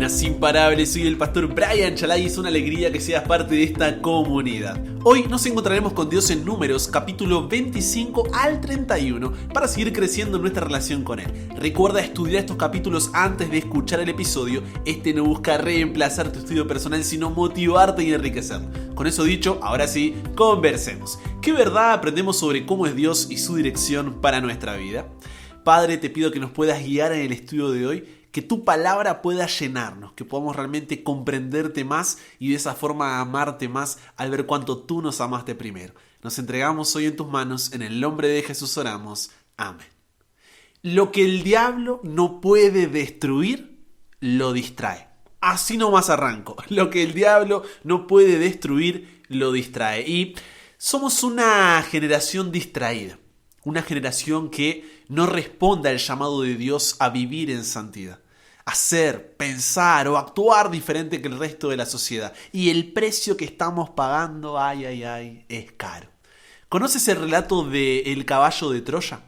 buenas imparables, soy el pastor Brian Chalai y es una alegría que seas parte de esta comunidad. Hoy nos encontraremos con Dios en Números, capítulo 25 al 31, para seguir creciendo en nuestra relación con Él. Recuerda estudiar estos capítulos antes de escuchar el episodio. Este no busca reemplazar tu estudio personal, sino motivarte y enriquecerlo. Con eso dicho, ahora sí, conversemos. ¿Qué verdad aprendemos sobre cómo es Dios y su dirección para nuestra vida? Padre, te pido que nos puedas guiar en el estudio de hoy, que tu palabra pueda llenarnos, que podamos realmente comprenderte más y de esa forma amarte más al ver cuánto tú nos amaste primero. Nos entregamos hoy en tus manos, en el nombre de Jesús oramos. Amén. Lo que el diablo no puede destruir, lo distrae. Así nomás arranco. Lo que el diablo no puede destruir, lo distrae. Y somos una generación distraída. Una generación que no responde al llamado de Dios a vivir en santidad. Hacer, pensar o actuar diferente que el resto de la sociedad. Y el precio que estamos pagando, es caro. ¿Conoces el relato de El caballo de Troya?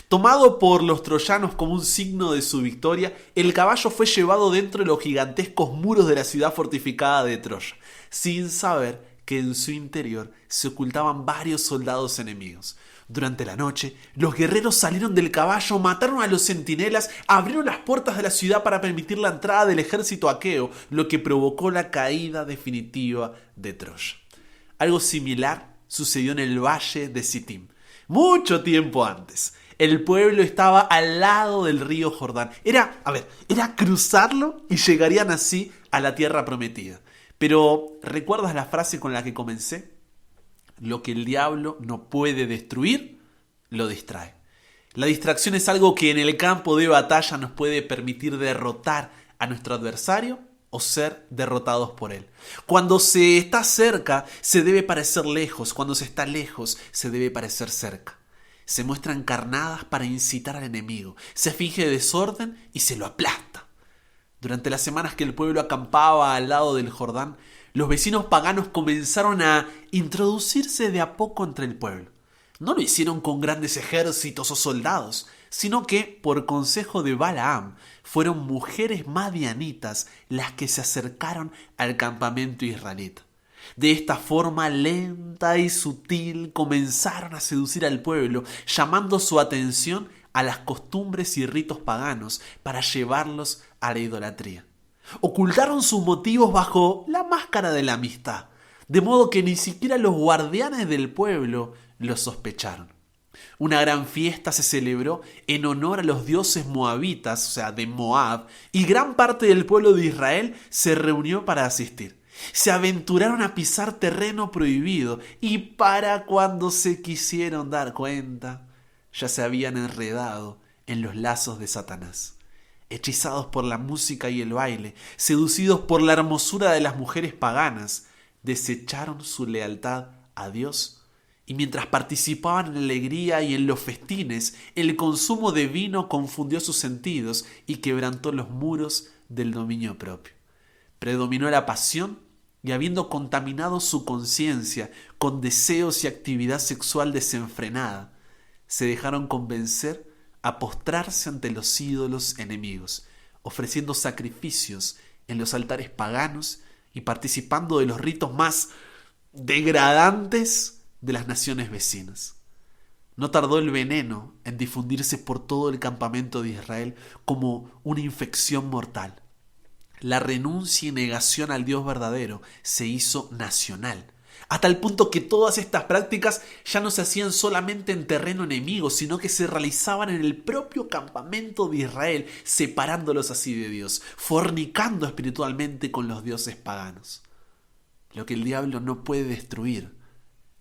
Tomado por los troyanos como un signo de su victoria, el caballo fue llevado dentro de los gigantescos muros de la ciudad fortificada de Troya, sin saber que en su interior se ocultaban varios soldados enemigos. Durante la noche, los guerreros salieron del caballo, mataron a los centinelas, abrieron las puertas de la ciudad para permitir la entrada del ejército aqueo, lo que provocó la caída definitiva de Troya. Algo similar sucedió en el valle de Sitim, mucho tiempo antes. El pueblo estaba al lado del río Jordán. Era cruzarlo y llegarían así a la tierra prometida. Pero, ¿recuerdas la frase con la que comencé? Lo que el diablo no puede destruir, lo distrae. La distracción es algo que en el campo de batalla nos puede permitir derrotar a nuestro adversario o ser derrotados por él. Cuando se está cerca, se debe parecer lejos. Cuando se está lejos, se debe parecer cerca. Se muestran carnadas para incitar al enemigo. Se finge desorden y se lo aplasta. Durante las semanas que el pueblo acampaba al lado del Jordán, los vecinos paganos comenzaron a introducirse de a poco entre el pueblo. No lo hicieron con grandes ejércitos o soldados, sino que, por consejo de Balaam, fueron mujeres madianitas las que se acercaron al campamento israelita. De esta forma lenta y sutil comenzaron a seducir al pueblo, llamando su atención a las costumbres y ritos paganos para llevarlos a la idolatría. Ocultaron sus motivos bajo la máscara de la amistad, de modo que ni siquiera los guardianes del pueblo lo sospecharon. Una gran fiesta se celebró en honor a los dioses moabitas, o sea, de Moab, y gran parte del pueblo de Israel se reunió para asistir. Se aventuraron a pisar terreno prohibido y para cuando se quisieron dar cuenta, ya se habían enredado en los lazos de Satanás. Hechizados por la música y el baile, seducidos por la hermosura de las mujeres paganas, desecharon su lealtad a Dios. Y mientras participaban en la alegría y en los festines, el consumo de vino confundió sus sentidos y quebrantó los muros del dominio propio. Predominó la pasión y habiendo contaminado su conciencia con deseos y actividad sexual desenfrenada, se dejaron convencer a postrarse ante los ídolos enemigos, ofreciendo sacrificios en los altares paganos y participando de los ritos más degradantes de las naciones vecinas. No tardó el veneno en difundirse por todo el campamento de Israel como una infección mortal. La renuncia y negación al Dios verdadero se hizo nacional, hasta el punto que todas estas prácticas ya no se hacían solamente en terreno enemigo, sino que se realizaban en el propio campamento de Israel, separándolos así de Dios, fornicando espiritualmente con los dioses paganos. Lo que el diablo no puede destruir,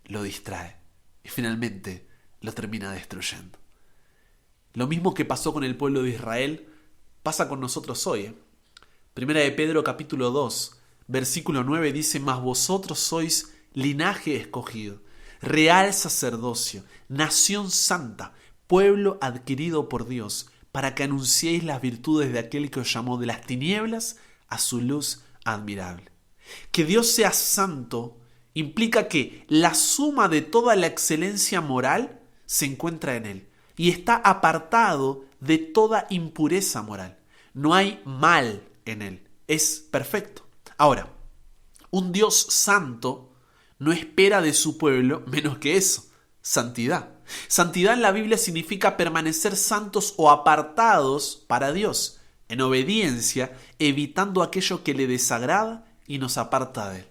lo distrae y finalmente lo termina destruyendo. Lo mismo que pasó con el pueblo de Israel, pasa con nosotros hoy. Primera de Pedro capítulo 2, versículo 9 dice: «Mas vosotros sois linaje escogido, real sacerdocio, nación santa, pueblo adquirido por Dios, para que anunciéis las virtudes de aquel que os llamó de las tinieblas a su luz admirable». Que Dios sea santo implica que la suma de toda la excelencia moral se encuentra en Él y está apartado de toda impureza moral. No hay mal en Él. es perfecto. Ahora, un Dios santo no espera de su pueblo menos que eso, santidad. Santidad en la Biblia significa permanecer santos o apartados para Dios, en obediencia, evitando aquello que le desagrada y nos aparta de Él.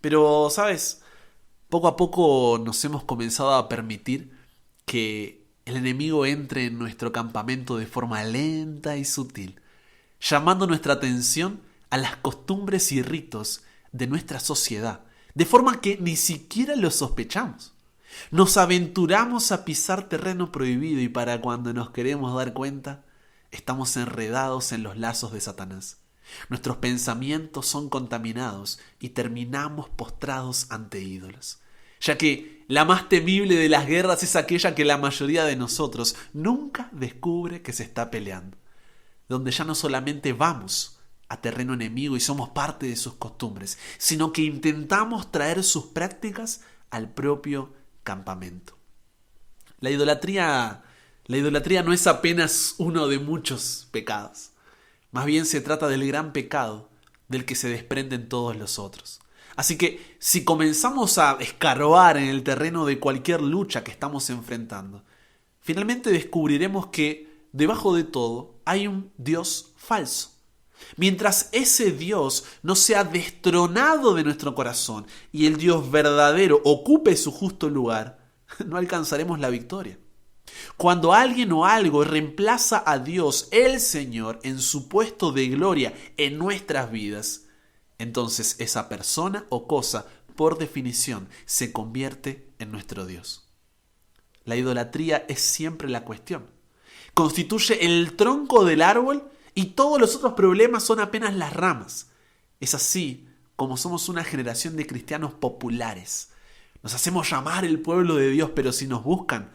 Pero, ¿sabes? Poco a poco nos hemos comenzado a permitir que el enemigo entre en nuestro campamento de forma lenta y sutil, llamando nuestra atención a las costumbres y ritos de nuestra sociedad, de forma que ni siquiera lo sospechamos. Nos aventuramos a pisar terreno prohibido y para cuando nos queremos dar cuenta, estamos enredados en los lazos de Satanás. Nuestros pensamientos son contaminados y terminamos postrados ante ídolos, ya que la más temible de las guerras es aquella que la mayoría de nosotros nunca descubre que se está peleando, donde ya no solamente vamos a terreno enemigo y somos parte de sus costumbres, sino que intentamos traer sus prácticas al propio campamento. La idolatría no es apenas uno de muchos pecados. Más bien se trata del gran pecado del que se desprenden todos los otros. Así que si comenzamos a escarbar en el terreno de cualquier lucha que estamos enfrentando, finalmente descubriremos que debajo de todo hay un Dios falso. Mientras ese Dios no sea destronado de nuestro corazón y el Dios verdadero ocupe su justo lugar, no alcanzaremos la victoria. Cuando alguien o algo reemplaza a Dios, el Señor, en su puesto de gloria en nuestras vidas, entonces esa persona o cosa, por definición, se convierte en nuestro Dios. La idolatría es siempre la cuestión. Constituye el tronco del árbol y todos los otros problemas son apenas las ramas. Es así como somos una generación de cristianos populares. Nos hacemos llamar el pueblo de Dios, pero si nos buscan,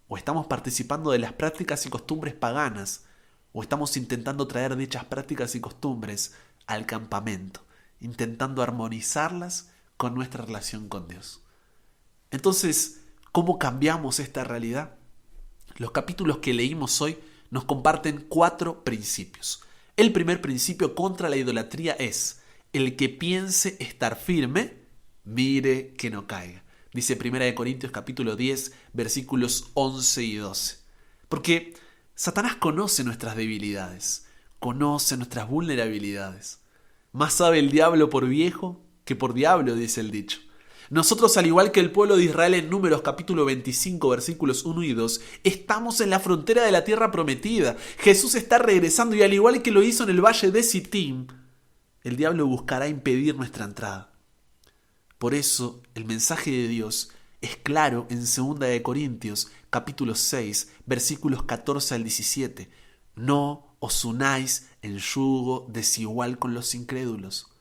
o estamos participando de las prácticas y costumbres paganas, o estamos intentando traer dichas prácticas y costumbres al campamento, intentando armonizarlas con nuestra relación con Dios. Entonces, ¿cómo cambiamos esta realidad? Los capítulos que leímos hoy nos comparten 4 principios. El primer principio contra la idolatría es: el que piense estar firme, mire que no caiga. Dice 1 Corintios capítulo 10, versículos 11 y 12. Porque Satanás conoce nuestras debilidades, conoce nuestras vulnerabilidades. Más sabe el diablo por viejo que por diablo, dice el dicho. Nosotros, al igual que el pueblo de Israel en Números capítulo 25, versículos 1 y 2, estamos en la frontera de la tierra prometida. Jesús está regresando y al igual que lo hizo en el valle de Sitín, el diablo buscará impedir nuestra entrada. Por eso, el mensaje de Dios es claro en 2 Corintios capítulo 6, versículos 14 al 17. No os unáis en yugo desigual con los incrédulos.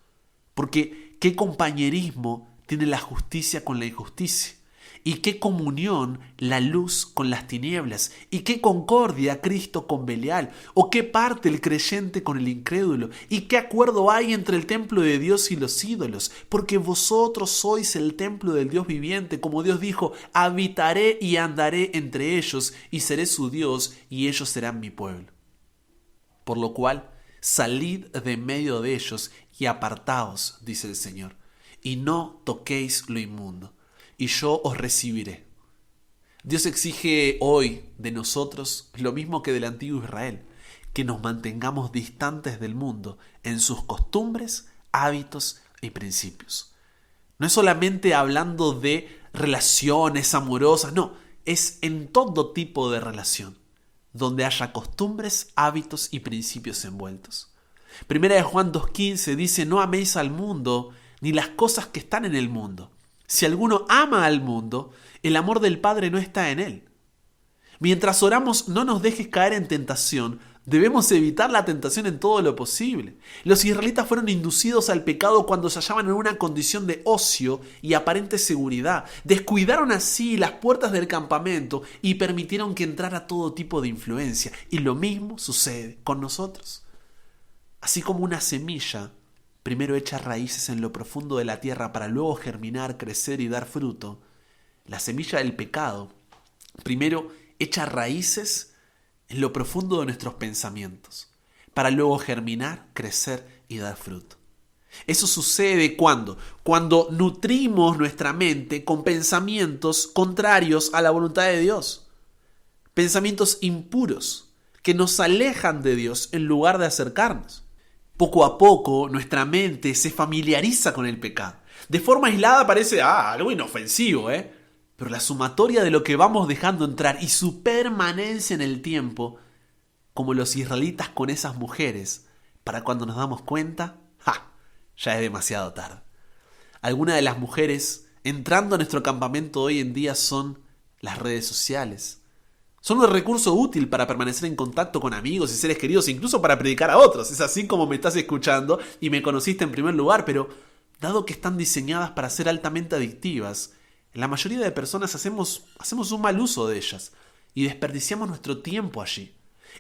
Porque ¿qué compañerismo tiene la justicia con la injusticia? ¿Y qué comunión la luz con las tinieblas? ¿Y qué concordia Cristo con Belial? ¿O qué parte el creyente con el incrédulo? ¿Y qué acuerdo hay entre el templo de Dios y los ídolos? Porque vosotros sois el templo del Dios viviente, como Dios dijo: habitaré y andaré entre ellos, y seré su Dios, y ellos serán mi pueblo. Por lo cual, salid de medio de ellos y apartaos, dice el Señor, y no toquéis lo inmundo, y yo os recibiré. Dios exige hoy de nosotros lo mismo que del antiguo Israel, que nos mantengamos distantes del mundo en sus costumbres, hábitos y principios. No es solamente hablando de relaciones amorosas, no, es en todo tipo de relación, donde haya costumbres, hábitos y principios envueltos. Primera de Juan 2:15 dice: no améis al mundo ni las cosas que están en el mundo. Si alguno ama al mundo, el amor del Padre no está en él. Mientras oramos, no nos dejes caer en tentación. Debemos evitar la tentación en todo lo posible. Los israelitas fueron inducidos al pecado cuando se hallaban en una condición de ocio y aparente seguridad. Descuidaron así las puertas del campamento y permitieron que entrara todo tipo de influencia. Y lo mismo sucede con nosotros. Así como una semilla primero echa raíces en lo profundo de la tierra para luego germinar, crecer y dar fruto, la semilla del pecado primero echa raíces en lo profundo de nuestros pensamientos, para luego germinar, crecer y dar fruto. Eso sucede cuando nutrimos nuestra mente con pensamientos contrarios a la voluntad de Dios. Pensamientos impuros que nos alejan de Dios en lugar de acercarnos. Poco a poco nuestra mente se familiariza con el pecado. De forma aislada parece algo inofensivo, pero la sumatoria de lo que vamos dejando entrar y su permanencia en el tiempo, como los israelitas con esas mujeres, para cuando nos damos cuenta, ya es demasiado tarde. Algunas de las mujeres entrando a nuestro campamento hoy en día son las redes sociales. Son un recurso útil para permanecer en contacto con amigos y seres queridos, incluso para predicar a otros. Es así como me estás escuchando y me conociste en primer lugar, pero dado que están diseñadas para ser altamente adictivas, la mayoría de personas hacemos un mal uso de ellas y desperdiciamos nuestro tiempo allí,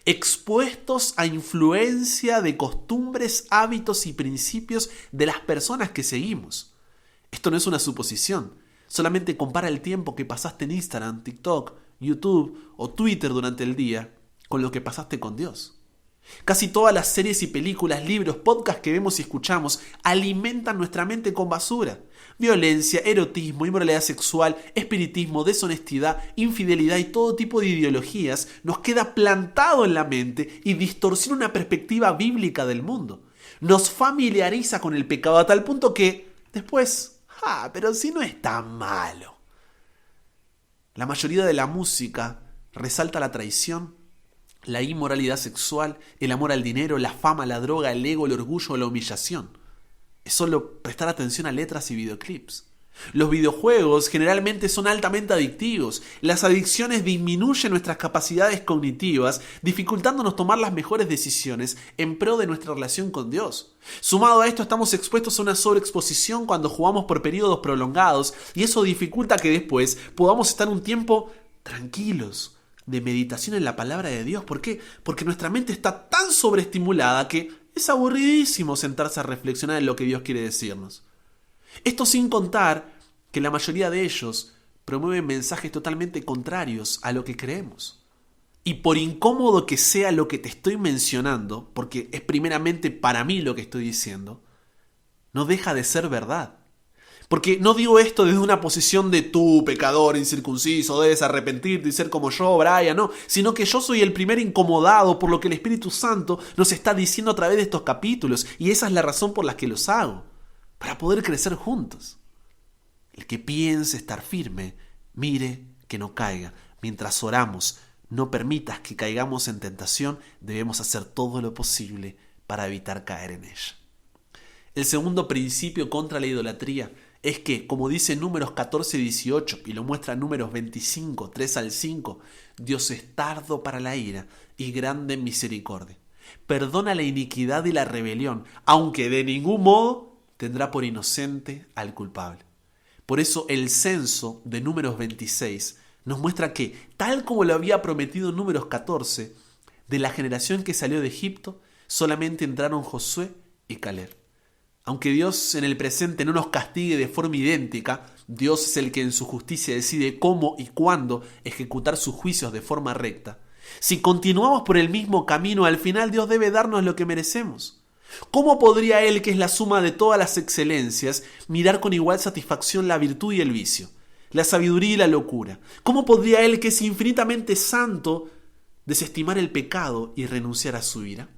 expuestos a influencia de costumbres, hábitos y principios de las personas que seguimos. Esto no es una suposición, solamente compara el tiempo que pasaste en Instagram, TikTok, YouTube o Twitter durante el día con lo que pasaste con Dios. Casi todas las series y películas, libros, podcasts que vemos y escuchamos alimentan nuestra mente con basura. Violencia, erotismo, inmoralidad sexual, espiritismo, deshonestidad, infidelidad y todo tipo de ideologías nos queda plantado en la mente y distorsiona una perspectiva bíblica del mundo. Nos familiariza con el pecado a tal punto que después, pero si no es tan malo. La mayoría de la música resalta la traición, la inmoralidad sexual, el amor al dinero, la fama, la droga, el ego, el orgullo o la humillación. Es solo prestar atención a letras y videoclips. Los videojuegos generalmente son altamente adictivos. Las adicciones disminuyen nuestras capacidades cognitivas, dificultándonos tomar las mejores decisiones en pro de nuestra relación con Dios. Sumado a esto, estamos expuestos a una sobreexposición cuando jugamos por periodos prolongados y eso dificulta que después podamos estar un tiempo tranquilos, de meditación en la palabra de Dios. ¿Por qué? Porque nuestra mente está tan sobreestimulada que es aburridísimo sentarse a reflexionar en lo que Dios quiere decirnos. Esto sin contar que la mayoría de ellos promueven mensajes totalmente contrarios a lo que creemos. Y por incómodo que sea lo que te estoy mencionando, porque es primeramente para mí lo que estoy diciendo, no deja de ser verdad. Porque no digo esto desde una posición de tú, pecador incircunciso, debes arrepentirte y ser como yo, Brian, no, sino que yo soy el primer incomodado por lo que el Espíritu Santo nos está diciendo a través de estos capítulos, y esa es la razón por la que los hago, para poder crecer juntos. El que piense estar firme, mire que no caiga. Mientras oramos, no permitas que caigamos en tentación, debemos hacer todo lo posible para evitar caer en ella. El segundo principio contra la idolatría es que, como dice Números 14:18 y lo muestra Números 25, 3 al 5, Dios es tardo para la ira y grande en misericordia. Perdona la iniquidad y la rebelión, aunque de ningún modo tendrá por inocente al culpable. Por eso el censo de Números 26 nos muestra que, tal como lo había prometido en Números 14, de la generación que salió de Egipto, solamente entraron Josué y Caleb. Aunque Dios en el presente no nos castigue de forma idéntica, Dios es el que en su justicia decide cómo y cuándo ejecutar sus juicios de forma recta. Si continuamos por el mismo camino, al final Dios debe darnos lo que merecemos. ¿Cómo podría Él, que es la suma de todas las excelencias, mirar con igual satisfacción la virtud y el vicio, la sabiduría y la locura? ¿Cómo podría Él, que es infinitamente santo, desestimar el pecado y renunciar a su ira?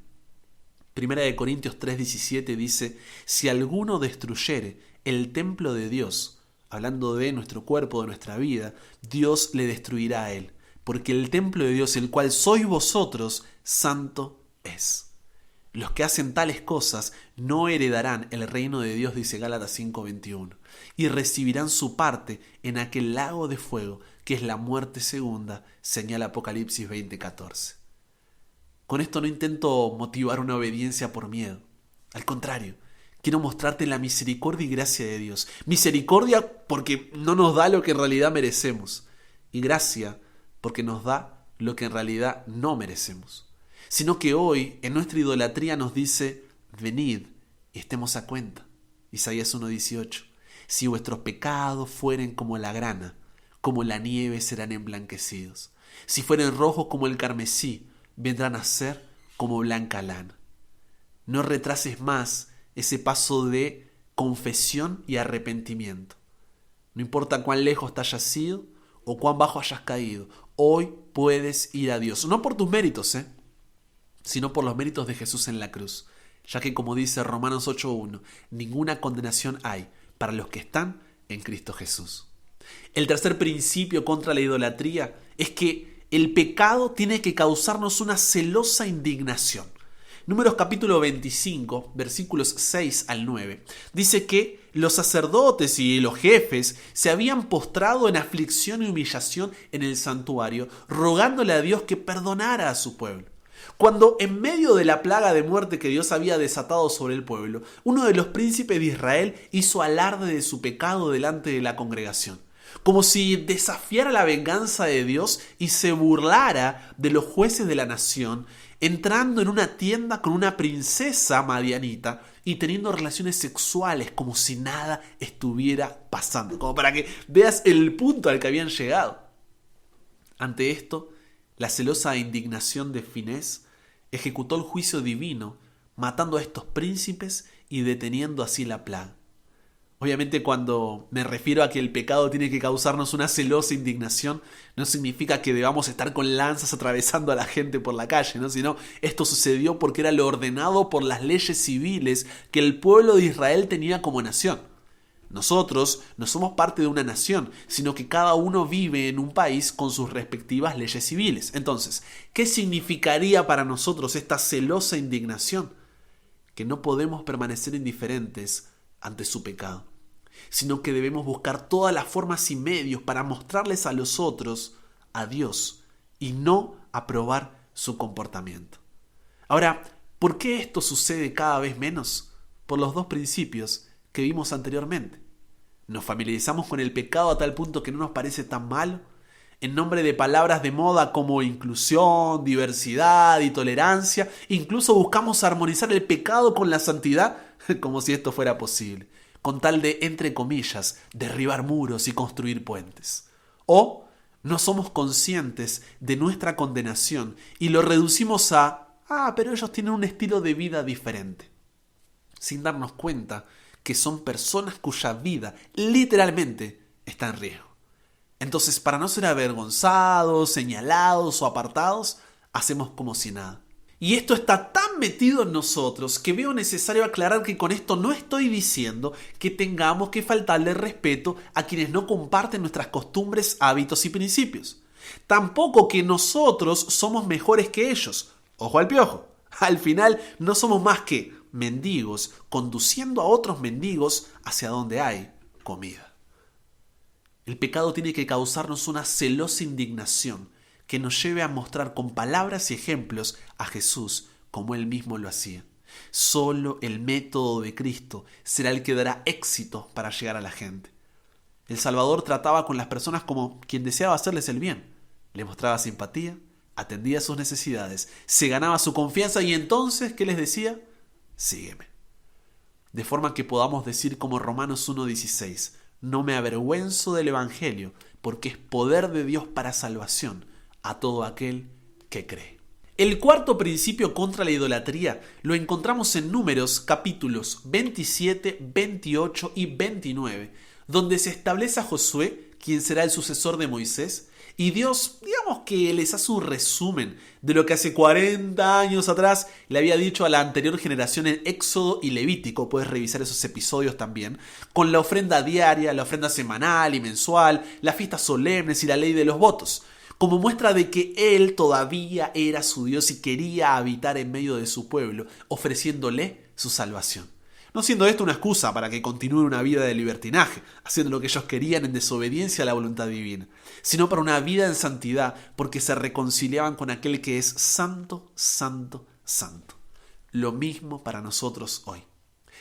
Primera de Corintios 3:17 dice: si alguno destruyere el templo de Dios, hablando de nuestro cuerpo, de nuestra vida, Dios le destruirá a él, porque el templo de Dios, el cual sois vosotros, santo es. Los que hacen tales cosas no heredarán el reino de Dios, dice Gálatas 5:21, y recibirán su parte en aquel lago de fuego, que es la muerte segunda, señala Apocalipsis 20:14. Con esto no intento motivar una obediencia por miedo. Al contrario, quiero mostrarte la misericordia y gracia de Dios. Misericordia porque no nos da lo que en realidad merecemos. Y gracia porque nos da lo que en realidad no merecemos. Sino que hoy, en nuestra idolatría, nos dice: venid y estemos a cuenta. Isaías 1:18. Si vuestros pecados fueren como la grana, como la nieve serán emblanquecidos. Si fueren rojos como el carmesí, vendrán a ser como blanca lana. no retrases más ese paso de confesión y arrepentimiento. No importa cuán lejos te hayas ido o cuán bajo hayas caído, hoy puedes ir a Dios. No por tus méritos, sino por los méritos de Jesús en la cruz. Ya que, como dice Romanos 8:1, ninguna condenación hay para los que están en Cristo Jesús. El tercer principio contra la idolatría es que el pecado tiene que causarnos una celosa indignación. Números capítulo 25, versículos 6 al 9, dice que los sacerdotes y los jefes se habían postrado en aflicción y humillación en el santuario, rogándole a Dios que perdonara a su pueblo. Cuando en medio de la plaga de muerte que Dios había desatado sobre el pueblo, uno de los príncipes de Israel hizo alarde de su pecado delante de la congregación, como si desafiara la venganza de Dios y se burlara de los jueces de la nación, entrando en una tienda con una princesa madianita y teniendo relaciones sexuales como si nada estuviera pasando, como para que veas el punto al que habían llegado. Ante esto, la celosa indignación de Finés ejecutó el juicio divino, matando a estos príncipes y deteniendo así la plaga. Obviamente, cuando me refiero a que el pecado tiene que causarnos una celosa indignación, no significa que debamos estar con lanzas atravesando a la gente por la calle, ¿no? Sino esto sucedió porque era lo ordenado por las leyes civiles que el pueblo de Israel tenía como nación. Nosotros no somos parte de una nación, sino que cada uno vive en un país con sus respectivas leyes civiles. Entonces, ¿qué significaría para nosotros esta celosa indignación? Que no podemos permanecer indiferentes ante su pecado, sino que debemos buscar todas las formas y medios para mostrarles a los otros a Dios y no aprobar su comportamiento. Ahora, ¿por qué esto sucede cada vez menos? Por los dos principios que vimos anteriormente. Nos familiarizamos con el pecado a tal punto que no nos parece tan malo, en nombre de palabras de moda como inclusión, diversidad y tolerancia. Incluso buscamos armonizar el pecado con la santidad, como si esto fuera posible, con tal de, entre comillas, derribar muros y construir puentes. O no somos conscientes de nuestra condenación y lo reducimos a, pero ellos tienen un estilo de vida diferente, sin darnos cuenta que son personas cuya vida literalmente está en riesgo. Entonces, para no ser avergonzados, señalados o apartados, hacemos como si nada. Y esto está tan metido en nosotros que veo necesario aclarar que con esto no estoy diciendo que tengamos que faltarle respeto a quienes no comparten nuestras costumbres, hábitos y principios. Tampoco que nosotros somos mejores que ellos. Ojo al piojo. Al final no somos más que mendigos conduciendo a otros mendigos hacia donde hay comida. El pecado tiene que causarnos una celosa indignación que nos lleve a mostrar con palabras y ejemplos a Jesús como Él mismo lo hacía. Solo el método de Cristo será el que dará éxito para llegar a la gente. El Salvador trataba con las personas como quien deseaba hacerles el bien. Les mostraba simpatía, atendía sus necesidades, se ganaba su confianza y entonces, ¿qué les decía? Sígueme. De forma que podamos decir como Romanos 1:16, no me avergüenzo del Evangelio, porque es poder de Dios para salvación a todo aquel que cree. El cuarto principio contra la idolatría lo encontramos en Números capítulos 27, 28 y 29, donde se establece a Josué, quien será el sucesor de Moisés, y Dios, digamos que les hace un resumen de lo que hace 40 años atrás le había dicho a la anterior generación en Éxodo y Levítico. Puedes revisar esos episodios también, con la ofrenda diaria, la ofrenda semanal y mensual, las fiestas solemnes y la ley de los votos, como muestra de que Él todavía era su Dios y quería habitar en medio de su pueblo, ofreciéndole su salvación. No siendo esto una excusa para que continúen una vida de libertinaje, haciendo lo que ellos querían en desobediencia a la voluntad divina, sino para una vida en santidad, porque se reconciliaban con aquel que es santo, santo, santo. Lo mismo para nosotros hoy.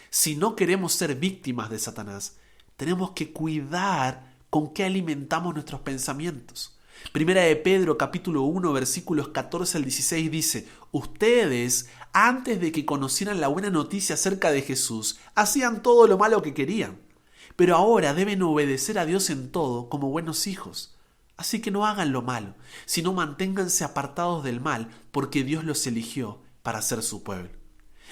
Si no queremos ser víctimas de Satanás, tenemos que cuidar con qué alimentamos nuestros pensamientos. Primera de Pedro capítulo 1 versículos 14 al 16 dice: ustedes, antes de que conocieran la buena noticia acerca de Jesús, hacían todo lo malo que querían, pero ahora deben obedecer a Dios en todo como buenos hijos. Así que no hagan lo malo, sino manténganse apartados del mal, porque Dios los eligió para ser su pueblo.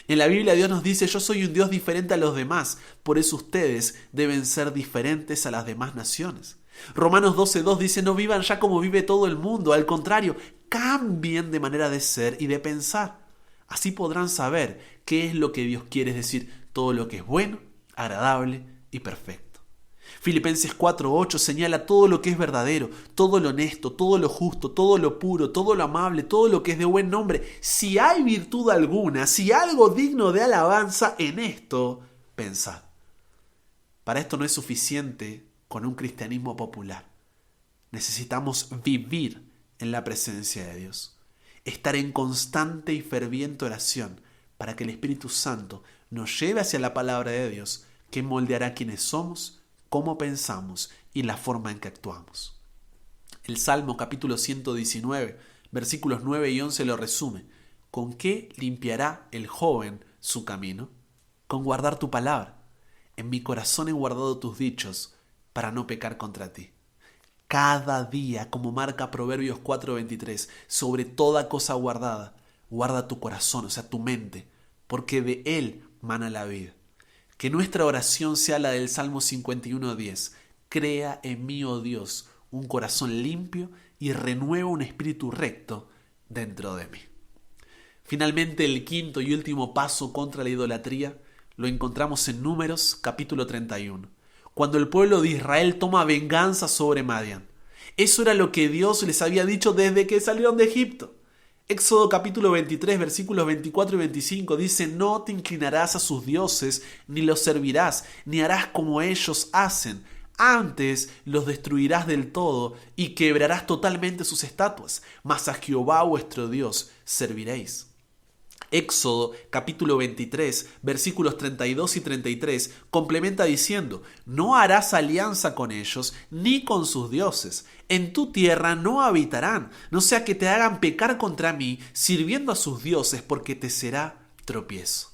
En la Biblia Dios nos dice: yo soy un Dios diferente a los demás, por eso ustedes deben ser diferentes a las demás naciones. Romanos 12:2 dice: no vivan ya como vive todo el mundo, al contrario, cambien de manera de ser y de pensar. Así podrán saber qué es lo que Dios quiere, es decir, todo lo que es bueno, agradable y perfecto. Filipenses 4:8 señala todo lo que es verdadero, todo lo honesto, todo lo justo, todo lo puro, todo lo amable, todo lo que es de buen nombre. Si hay virtud alguna, si algo digno de alabanza, en esto pensad. Para esto no es suficiente con un cristianismo popular. Necesitamos vivir en la presencia de Dios. Estar en constante y ferviente oración para que el Espíritu Santo nos lleve hacia la palabra de Dios, que moldeará quiénes somos, cómo pensamos y la forma en que actuamos. El Salmo capítulo 119, versículos 9 y 11 lo resume. ¿Con qué limpiará el joven su camino? Con guardar tu palabra. En mi corazón he guardado tus dichos para no pecar contra ti. Cada día, como marca Proverbios 4:23, sobre toda cosa guardada, guarda tu corazón, o sea, tu mente, porque de él mana la vida. Que nuestra oración sea la del Salmo 51:10. Crea en mí, oh Dios, un corazón limpio y renueva un espíritu recto dentro de mí. Finalmente, el quinto y último paso contra la idolatría lo encontramos en Números capítulo 31, cuando el pueblo de Israel toma venganza sobre Madián. Eso era lo que Dios les había dicho desde que salieron de Egipto. Éxodo capítulo 23, versículos 24 y 25 dice: no te inclinarás a sus dioses, ni los servirás, ni harás como ellos hacen. Antes los destruirás del todo y quebrarás totalmente sus estatuas, mas a Jehová vuestro Dios serviréis. Éxodo capítulo 23, versículos 32 y 33 complementa diciendo: no harás alianza con ellos ni con sus dioses. En tu tierra no habitarán, no sea que te hagan pecar contra mí sirviendo a sus dioses, porque te será tropiezo.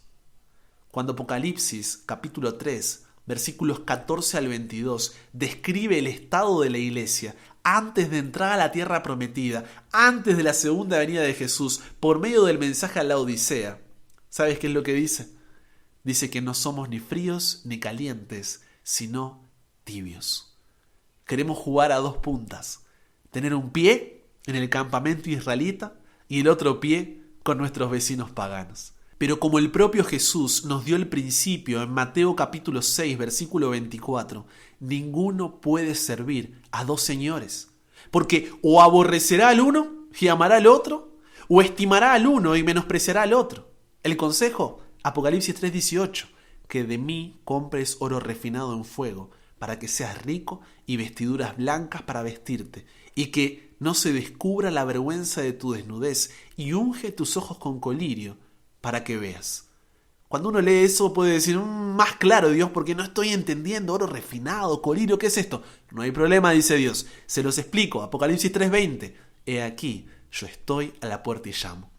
Cuando Apocalipsis capítulo 3, versículos 14 al 22 describe el estado de la iglesia antes de entrar a la tierra prometida, antes de la segunda venida de Jesús, por medio del mensaje a la Odisea, ¿sabes qué es lo que dice? Dice que no somos ni fríos ni calientes, sino tibios. Queremos jugar a dos puntas, tener un pie en el campamento israelita y el otro pie con nuestros vecinos paganos. Pero como el propio Jesús nos dio el principio en Mateo capítulo 6, versículo 24, ninguno puede servir a dos señores, porque o aborrecerá al uno y amará al otro, o estimará al uno y menospreciará al otro. El consejo, Apocalipsis 3:18, que de mí compres oro refinado en fuego, para que seas rico, y vestiduras blancas para vestirte, y que no se descubra la vergüenza de tu desnudez, y unge tus ojos con colirio, para que veas. Cuando uno lee eso puede decir: más claro, Dios, porque no estoy entendiendo. Oro refinado, colirio, ¿qué es esto? No hay problema, dice Dios. Se los explico. Apocalipsis 3:20. He aquí, yo estoy a la puerta y llamo.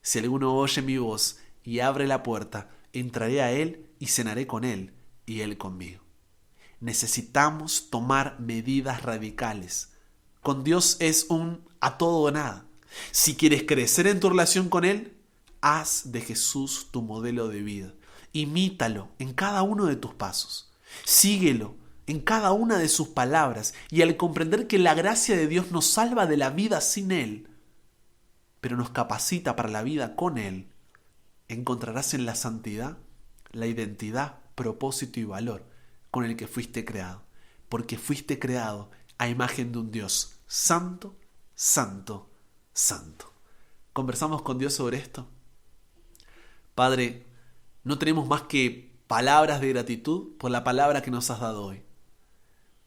Si alguno oye mi voz y abre la puerta, entraré a él y cenaré con él y él conmigo. Necesitamos tomar medidas radicales. Con Dios es un a todo o nada. Si quieres crecer en tu relación con él, haz de Jesús tu modelo de vida. Imítalo en cada uno de tus pasos. Síguelo en cada una de sus palabras. Y al comprender que la gracia de Dios nos salva de la vida sin Él, pero nos capacita para la vida con Él, encontrarás en la santidad la identidad, propósito y valor con el que fuiste creado. Porque fuiste creado a imagen de un Dios santo, santo, santo. ¿Conversamos con Dios sobre esto? Padre, no tenemos más que palabras de gratitud por la palabra que nos has dado hoy.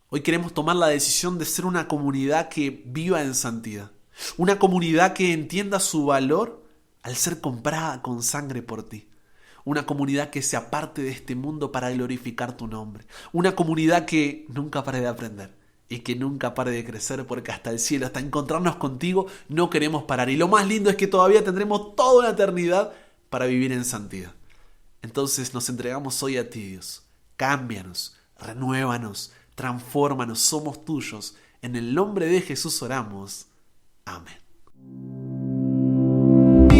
Hoy queremos tomar la decisión de ser una comunidad que viva en santidad. Una comunidad que entienda su valor al ser comprada con sangre por ti. Una comunidad que se aparte de este mundo para glorificar tu nombre. Una comunidad que nunca pare de aprender y que nunca pare de crecer, porque hasta el cielo, hasta encontrarnos contigo, no queremos parar. Y lo más lindo es que todavía tendremos toda la eternidad para vivir en santidad. Entonces nos entregamos hoy a ti, Dios. Cámbianos, renuévanos, transfórmanos, somos tuyos. En el nombre de Jesús oramos. Amén.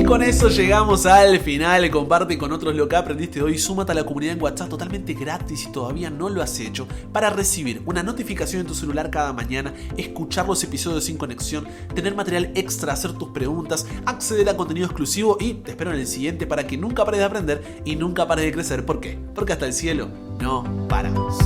con eso llegamos al final. Comparte con otros lo que aprendiste hoy. Súmate a la comunidad en WhatsApp totalmente gratis si todavía no lo has hecho, para recibir una notificación en tu celular cada mañana, escuchar los episodios sin conexión, tener material extra, hacer tus preguntas, acceder a contenido exclusivo y te espero en el siguiente para que nunca pares de aprender y nunca pares de crecer. ¿Por qué? Porque hasta el cielo no paramos.